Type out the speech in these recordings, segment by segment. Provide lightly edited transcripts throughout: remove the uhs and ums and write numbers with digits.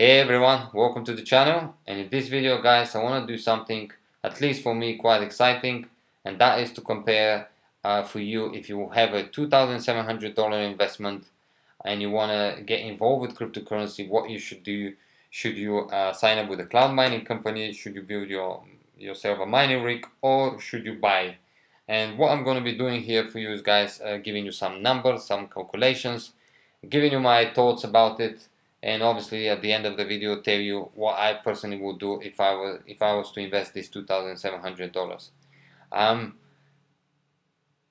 Hey everyone, welcome to the channel. And in this video guys, I want to do something, at least for me, quite exciting, and that is to compare for you if you have a $2,700 investment and you want to get involved with cryptocurrency, what you should do. Should you sign up with a cloud mining company? Should you build yourself a mining rig, or should you buy? And what I'm going to be doing here for you is guys, giving you some numbers, some calculations, giving you my thoughts about it, and obviously at the end of the video tell you what I personally would do if I was to invest this $2,700.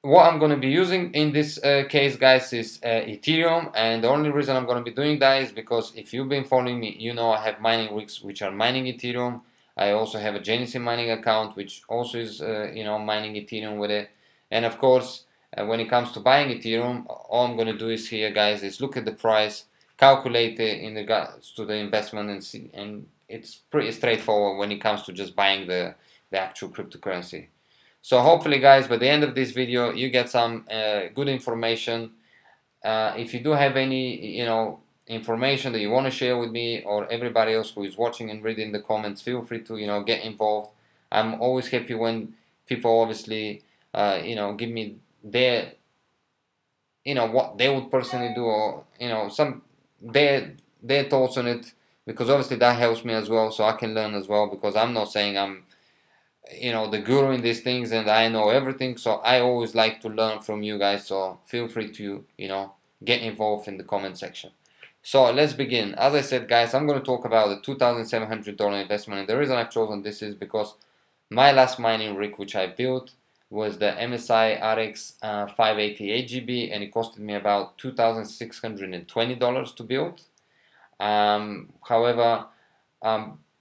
What I'm going to be using in this case guys is Ethereum, and the only reason I'm going to be doing that is because if you've been following me, you know I have mining rigs which are mining Ethereum. I also have a Genesis mining account which also is mining Ethereum with it. And of course, when it comes to buying Ethereum, all I'm going to do is here guys is look at the price, calculate it in regards to the investment, and see, and it's pretty straightforward when it comes to just buying the actual cryptocurrency. So hopefully guys, by the end of this video you get some good information. If you do have any information that you want to share with me or everybody else who is watching and reading the comments, feel free to get involved. I'm always happy when people obviously give me their what they would personally do, or some their thoughts on it, because obviously that helps me as well, so I can learn as well, because I'm not saying I'm the guru in these things and I know everything. So I always like to learn from you guys, so feel free to get involved in the comment section. So let's begin. As I said guys, I'm going to talk about the $2,700 investment, and the reason I've chosen this is because my last mining rig which I built was the MSI RX 588 GB, and it costed me about $2,620 to build. However,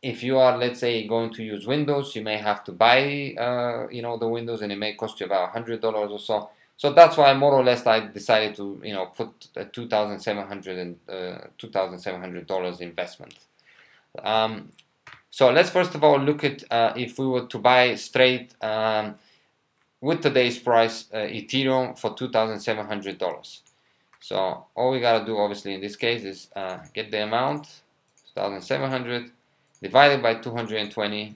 if you are, let's say, going to use Windows, you may have to buy the Windows, and it may cost you about $100 or so. So that's why more or less I decided to put a $2,700 investment. So let's first of all look at if we were to buy straight with today's price Ethereum for $2,700. So all we gotta do obviously in this case is get the amount 2,700 divided by 220,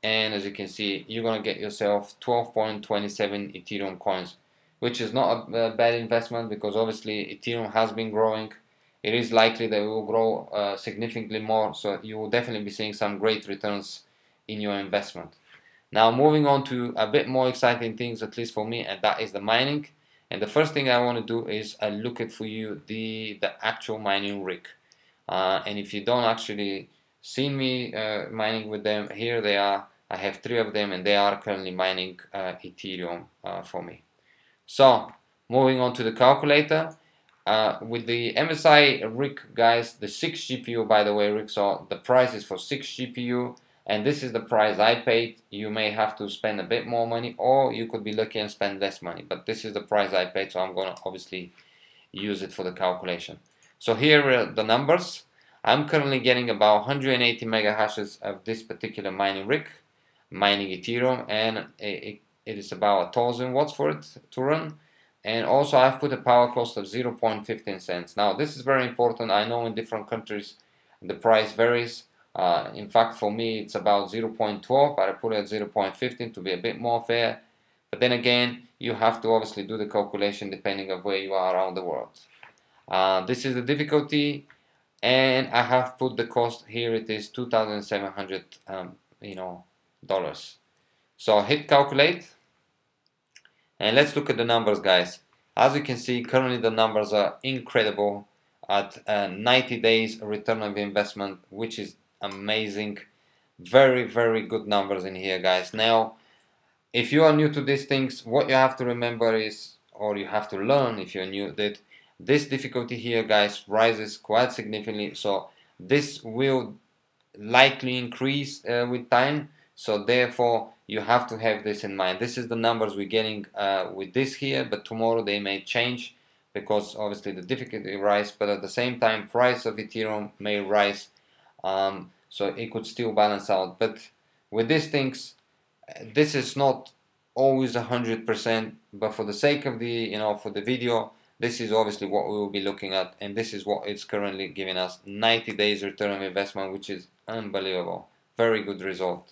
and as you can see you're gonna get yourself 12.27 Ethereum coins, which is not a bad investment, because obviously Ethereum has been growing. It is likely that it will grow significantly more, so you will definitely be seeing some great returns in your investment. Now moving on to a bit more exciting things, at least for me, and that is the mining. And the first thing I want to do is look at for you the actual mining rig. And if you don't actually see me mining with them, here they are. I have 3 of them, and they are currently mining Ethereum for me. So moving on to the calculator. With the MSI rig guys, the 6 GPU, by the way, rig, so the price is for 6 GPU, and this is the price I paid. You may have to spend a bit more money, or you could be lucky and spend less money, but this is the price I paid, so I'm going to obviously use it for the calculation. So here are the numbers. I'm currently getting about 180 mega hashes of this particular mining rig, mining Ethereum, and it is about 1,000 watts for it to run. And also I've put a power cost of 0.15 cents. Now this is very important. I know in different countries the price varies. In fact, for me it's about 0.12, but I put it at 0.15 to be a bit more fair. But then again, you have to obviously do the calculation depending on where you are around the world. This is the difficulty, and I have put the cost here. It is $2,700 dollars. So hit calculate, and let's look at the numbers guys. As you can see, currently the numbers are incredible at 90 days return of investment, which is amazing. Very, very good numbers in here guys. Now if you are new to these things, what you have to remember is, or you have to learn if you're new, that this difficulty here guys rises quite significantly. So this will likely increase with time, so therefore you have to have this in mind. This is the numbers we're getting with this here, but tomorrow they may change, because obviously the difficulty rise, but at the same time price of Ethereum may rise, so it could still balance out. But with these things, this is not always 100%, but for the sake of the for the video, this is obviously what we will be looking at, and this is what it's currently giving us: 90 days return on investment, which is unbelievable. Very good result.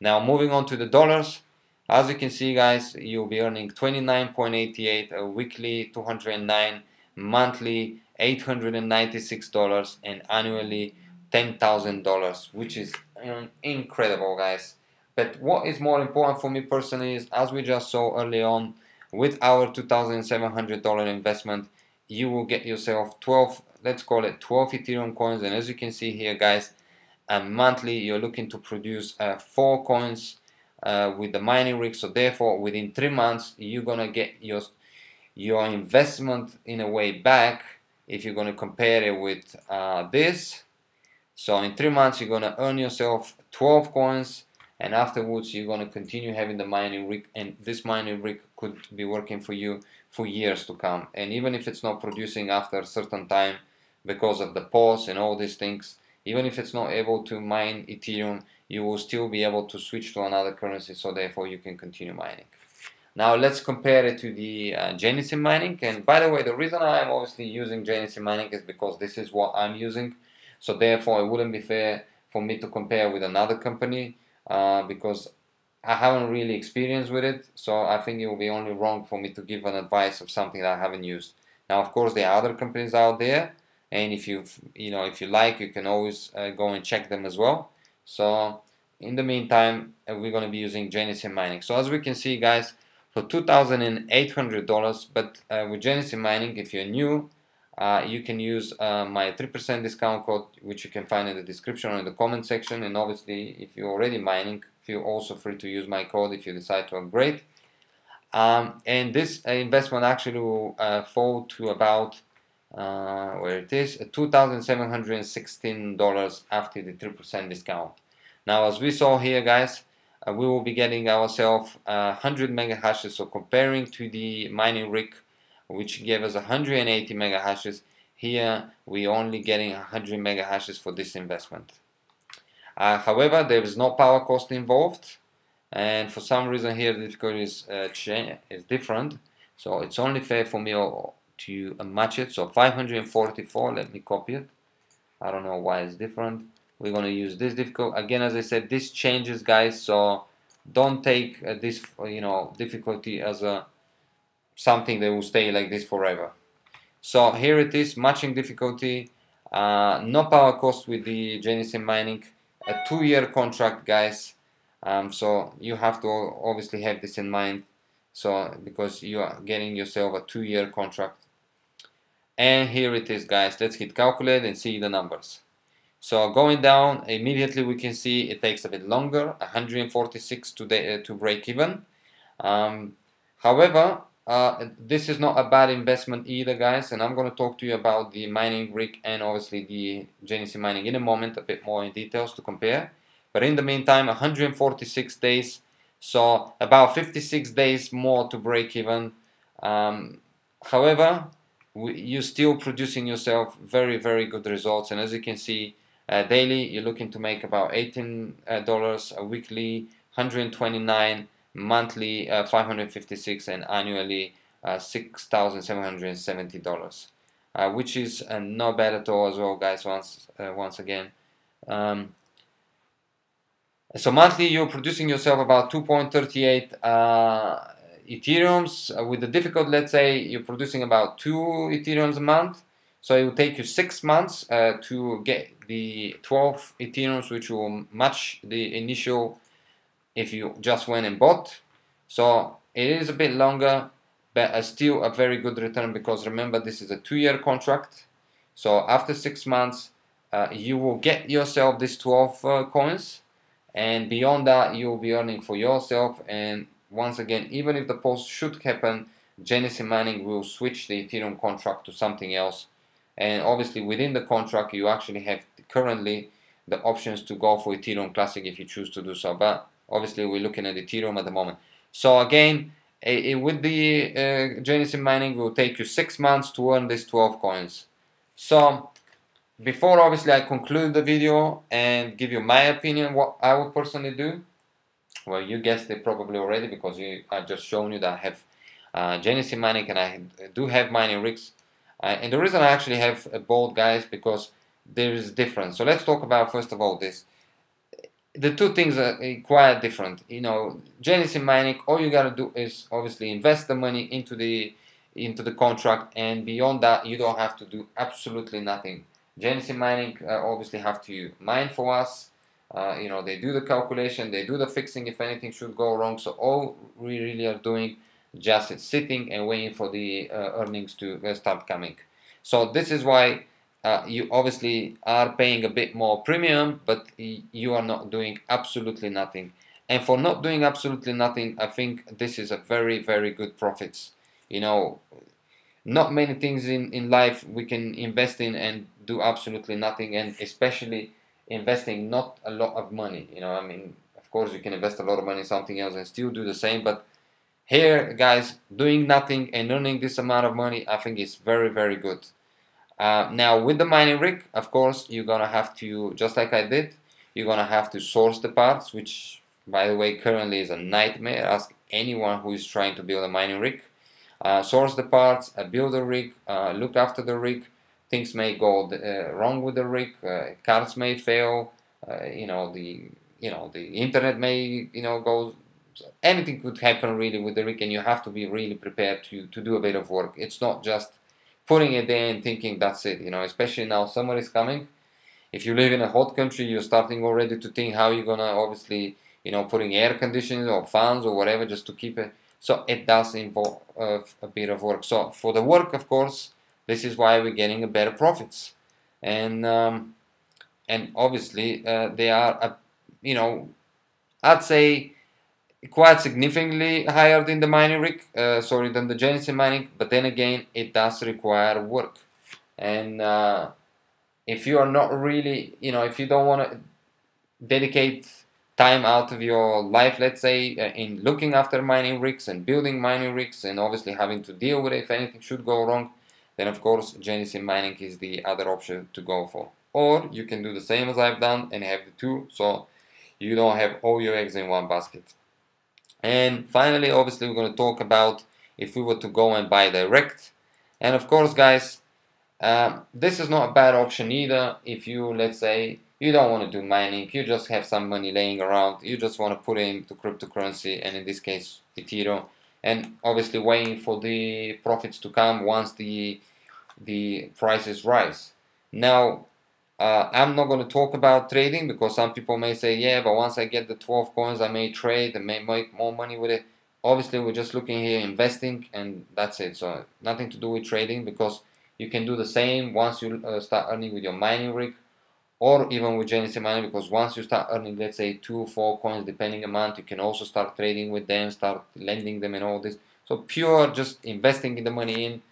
Now moving on to the dollars, as you can see guys, you'll be earning 29.88, a weekly 209, monthly $896, and annually $10,000, which is incredible guys. But what is more important for me personally is, as we just saw early on, with our $2,700 investment, you will get yourself 12, let's call it 12 Ethereum coins. And as you can see here guys, monthly you're looking to produce 4 coins with the mining rig. So therefore within 3 months you're gonna get your investment in a way back if you're gonna compare it with this. So in 3 months you're gonna earn yourself 12 coins, and afterwards you're going to continue having the mining rig, and this mining rig could be working for you for years to come. And even if it's not producing after a certain time because of the pause and all these things, even if it's not able to mine Ethereum, you will still be able to switch to another currency, so therefore you can continue mining. Now let's compare it to the Genesis mining. And by the way, the reason I'm obviously using Genesis mining is because this is what I'm using, so therefore it wouldn't be fair for me to compare with another company, because I haven't really experienced with it. So I think it will be only wrong for me to give an advice of something that I haven't used. Now of course there are other companies out there, and if you like, you can always go and check them as well. So in the meantime we're going to be using Genesis mining. So as we can see guys, for $2,800, but with Genesis mining, if you're new, you can use my 3% discount code, which you can find in the description or in the comment section. And obviously if you're already mining, feel also free to use my code if you decide to upgrade. And this investment actually will fall to about where it is, $2,716 after the 3% discount. Now as we saw here guys, we will be getting ourselves 100 mega hashes. So comparing to the mining rig, which gave us 180 mega hashes, here we only getting 100 mega hashes for this investment. However, there is no power cost involved, and for some reason here the difficulty is different, so it's only fair for me to match it. So 544, let me copy it. I don't know why it's different. We're going to use this difficult again. As I said, this changes guys, so don't take this difficulty as a something that will stay like this forever. So here it is, matching difficulty, no power cost with the Genesis mining, a 2-year contract guys. So you have to obviously have this in mind, so because you are getting yourself a 2-year contract. And here it is guys, let's hit calculate and see the numbers. So going down, immediately we can see it takes a bit longer, 146 to break even. However, this is not a bad investment either guys, and I'm going to talk to you about the mining rig and obviously the Genesis mining in a moment, a bit more in details to compare. But in the meantime, 146 days, so about 56 days more to break even. However, you're still producing yourself very good results, and as you can see, daily you're looking to make about $18, a weekly 129, monthly 556, and annually $6,770, which is not bad at all as well guys. Once again, so monthly you're producing yourself about 2.38 Ethereums. With the difficult, let's say you're producing about 2 Ethereums a month, so it will take you 6 months to get the 12 Ethereums, which will match the initial if you just went and bought. So it is a bit longer, but still a very good return, because remember, this is a 2-year contract. So after 6 months you will get yourself these 12 coins, and beyond that you will be earning for yourself. And once again, even if the pause should happen, Genesis mining will switch the Ethereum contract to something else, and obviously within the contract you actually have currently the options to go for Ethereum Classic if you choose to do so, but obviously we're looking at Ethereum at the moment. So again, with the Genesis mining, it will take you 6 months to earn these 12 coins. So before obviously I conclude the video and give you my opinion what I would personally do, well, you guessed it probably already, because I just shown you that I have Genesis Mining, and I do have mining rigs. And the reason I actually have both, guys, because there is difference. So let's talk about first of all this. The two things are quite different. You know, Genesis Mining, all you gotta do is obviously invest the money into the contract, and beyond that, you don't have to do absolutely nothing. Genesis Mining obviously have to mine for us. You know, they do the calculation, they do the fixing if anything should go wrong. So all we really are doing just sitting and waiting for the earnings to start coming. So this is why you obviously are paying a bit more premium, but you are not doing absolutely nothing. And for not doing absolutely nothing, I think this is a very, very good profits. You know, not many things in life we can invest in and do absolutely nothing, and especially investing not a lot of money. You know, I mean, of course you can invest a lot of money in something else and still do the same, but here, guys, doing nothing and earning this amount of money, I think is very, very good. Now, with the mining rig, of course, you're gonna have to, just like I did, you're gonna have to source the parts, which, by the way, currently is a nightmare. Ask anyone who is trying to build a mining rig. Source the parts, build a rig, look after the rig. Things may go wrong with the rig. Cards may fail. The internet may go. Anything could happen really with the rig, and you have to be really prepared to do a bit of work. It's not just putting it there and thinking that's it. You know, especially now summer is coming. If you live in a hot country, you're starting already to think how you're gonna obviously putting air conditioning or fans or whatever just to keep it. So it does involve a bit of work. So for the work, of course, this is why we're getting a better profits, and obviously they are I'd say quite significantly higher than the mining rig, than the Genesis mining. But then again, it does require work, and if you are not really, if you don't want to dedicate time out of your life, let's say, in looking after mining rigs and building mining rigs, and obviously having to deal with it if anything should go wrong, then of course Genesis mining is the other option to go for. Or you can do the same as I've done and have the two, so you don't have all your eggs in one basket. And finally, obviously, we're going to talk about if we were to go and buy direct. And of course, guys, this is not a bad option either. If you, let's say, you don't want to do mining, you just have some money laying around, you just want to put it into cryptocurrency, and in this case, Ethereum, and obviously waiting for the profits to come once the prices rise. Now, I'm not going to talk about trading because some people may say, yeah, but once I get the 12 coins, I may trade and may make more money with it. Obviously, we're just looking here investing, and that's it. So nothing to do with trading, because you can do the same once you start earning with your mining rig, or even with Genesis mining, because once you start earning, let's say 2 or 4 coins depending amount, you can also start trading with them, start lending them and all this. So pure just investing in the money in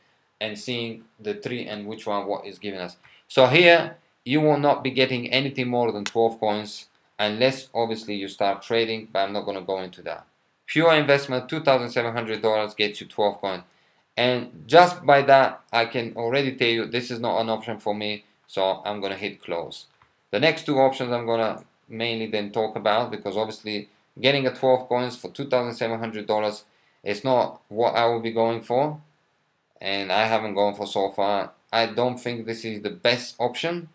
and seeing the tree and which one what is giving us. So here you will not be getting anything more than 12 coins unless obviously you start trading, but I'm not going to go into that. Pure investment, $2,700 gets you 12 coins. And just by that, I can already tell you this is not an option for me, so I'm going to hit close. The next two options I'm going to mainly then talk about, because obviously getting a 12 coins for $2,700 is not what I will be going for, and I haven't gone for so far. I don't think this is the best option,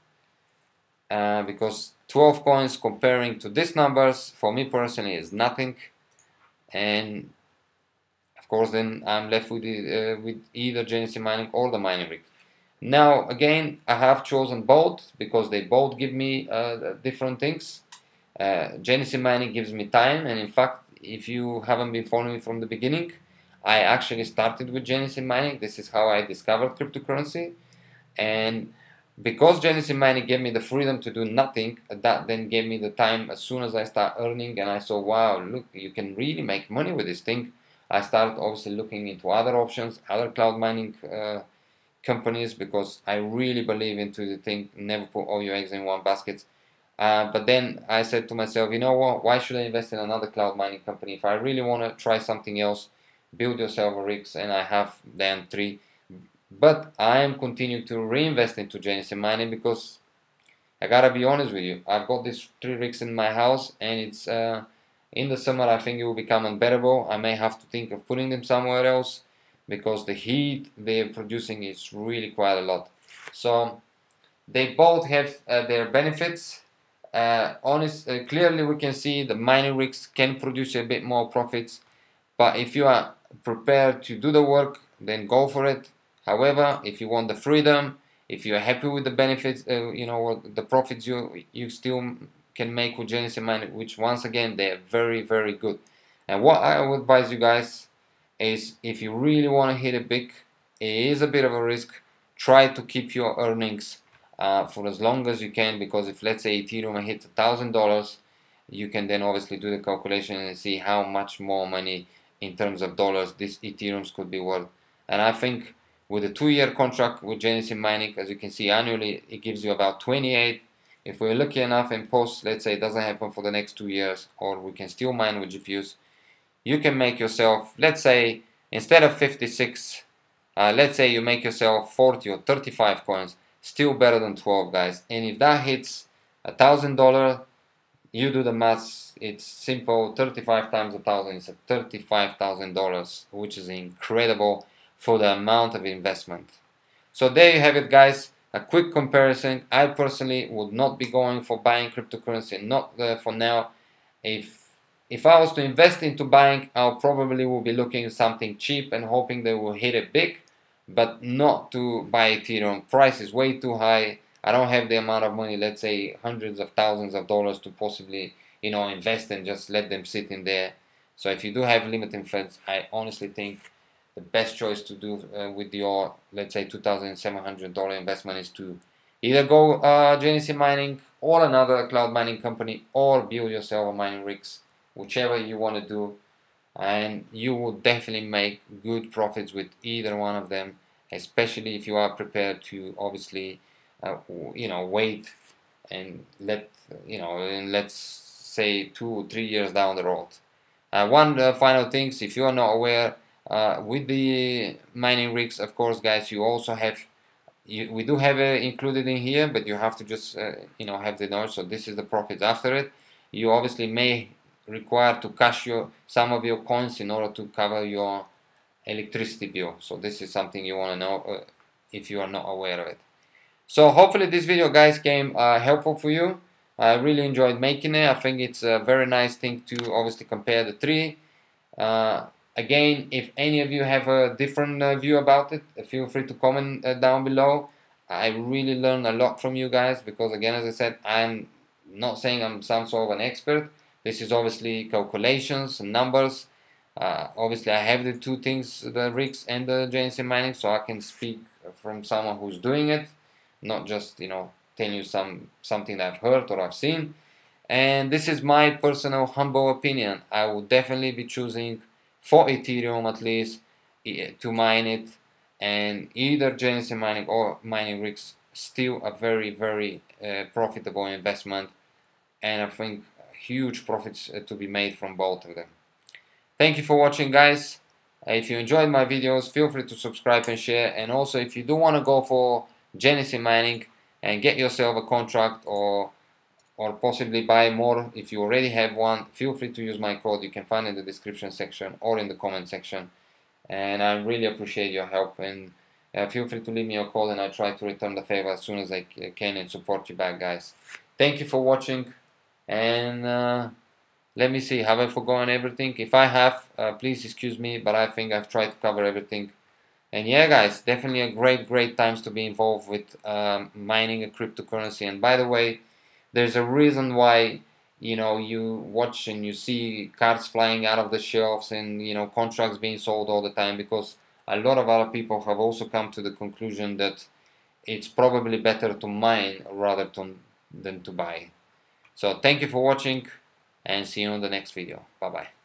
because 12 coins comparing to these numbers for me personally is nothing, and of course then I'm left with either Genesis mining or the mining rig. Now again, I have chosen both because they both give me different things. Genesis mining gives me time, and in fact, if you haven't been following me from the beginning, I actually started with Genesis mining. This is how I discovered cryptocurrency, and because Genesis mining gave me the freedom to do nothing, that then gave me the time as soon as I start earning, and I saw, wow, look, you can really make money with this thing. I started obviously looking into other options, other cloud mining companies, because I really believe into the thing, never put all your eggs in one basket. But then I said to myself, you know what, why should I invest in another cloud mining company? If I really want to try something else, build yourself a rigs, and I have then 3. But I am continuing to reinvest into Genesis mining, because I gotta be honest with you, I've got these 3 rigs in my house, and it's in the summer I think it will become unbearable. I may have to think of putting them somewhere else. because the heat they're producing is really quite a lot. So they both have their benefits. Clearly we can see the mining rigs can produce a bit more profits, but if you are prepared to do the work, then go for it. However, if you want the freedom, if you are happy with the benefits, the profits you still can make with Genesis mining, which once again they are very good. And what I would advise you guys is, if you really want to hit it big, it is a bit of a risk. Try to keep your earnings for as long as you can, because if, let's say, Ethereum hits $1,000, you can then obviously do the calculation and see how much more money in terms of dollars this Ethereum could be worth. And I think with a 2-year contract with Genesis mining, as you can see annually, it gives you about 28. If we're lucky enough and post, let's say it doesn't happen for the next 2 years, or we can still mine with GPUs, you can make yourself, let's say, instead of 56, let's say you make yourself 40 or 35 coins, still better than 12, guys. And if that hits $1,000, you do the maths, it's simple. 35 times 1,000 is $35,000, which is incredible for the amount of investment. So there you have it, guys. A quick comparison. I personally would not be going for buying cryptocurrency, not for now. If I was to invest into buying, I probably will be looking at something cheap and hoping they will hit it big, but not to buy Ethereum. Price is way too high. I don't have the amount of money, let's say hundreds of thousands of dollars, to possibly, invest and just let them sit in there. So if you do have limited funds, I honestly think the best choice to do with your, let's say, $2,700 investment is to either go Genesis mining or another cloud mining company, or build yourself a mining rigs, whichever you want to do, and you will definitely make good profits with either one of them, especially if you are prepared to obviously wait and let's say 2 or 3 years down the road. One final thing, if you are not aware, with the mining rigs, of course, guys, you also have, we do have it included in here, but you have to just have the knowledge. So this is the profits after it. You obviously may require to cash some of your coins in order to cover your electricity bill. So this is something you want to know if you are not aware of it. So hopefully this video, guys, came helpful for you. I really enjoyed making it. I think it's a very nice thing to obviously compare the three. Again, if any of you have a different view about it, feel free to comment down below. I really learned a lot from you guys, because again, as I said, I'm not saying I'm some sort of an expert. This is obviously calculations and numbers. Obviously I have the two things, the rigs and the Genesis mining, so I can speak from someone who's doing it, not just telling you something that I've heard or I've seen. And this is my personal humble opinion. I will definitely be choosing for Ethereum at least to mine it, and either Genesis mining or mining rigs, still a very profitable investment, and I think huge profits to be made from both of them. Thank you for watching, guys. If you enjoyed my videos, feel free to subscribe and share. And also, if you do want to go for Genesis mining and get yourself a contract, or possibly buy more if you already have one, feel free to use my code. You can find it in the description section or in the comment section. And I really appreciate your help, and feel free to leave me a call, and I'll try to return the favor as soon as I can and support you back, guys. Thank you for watching, and let me see, have I forgotten everything? If I have, please excuse me, but I think I've tried to cover everything. And yeah, guys, definitely a great times to be involved with mining a cryptocurrency. And by the way, there's a reason why you watch and you see cards flying out of the shelves and contracts being sold all the time, because a lot of other people have also come to the conclusion that it's probably better to mine rather than to buy. So thank you for watching, and see you on the next video. Bye bye.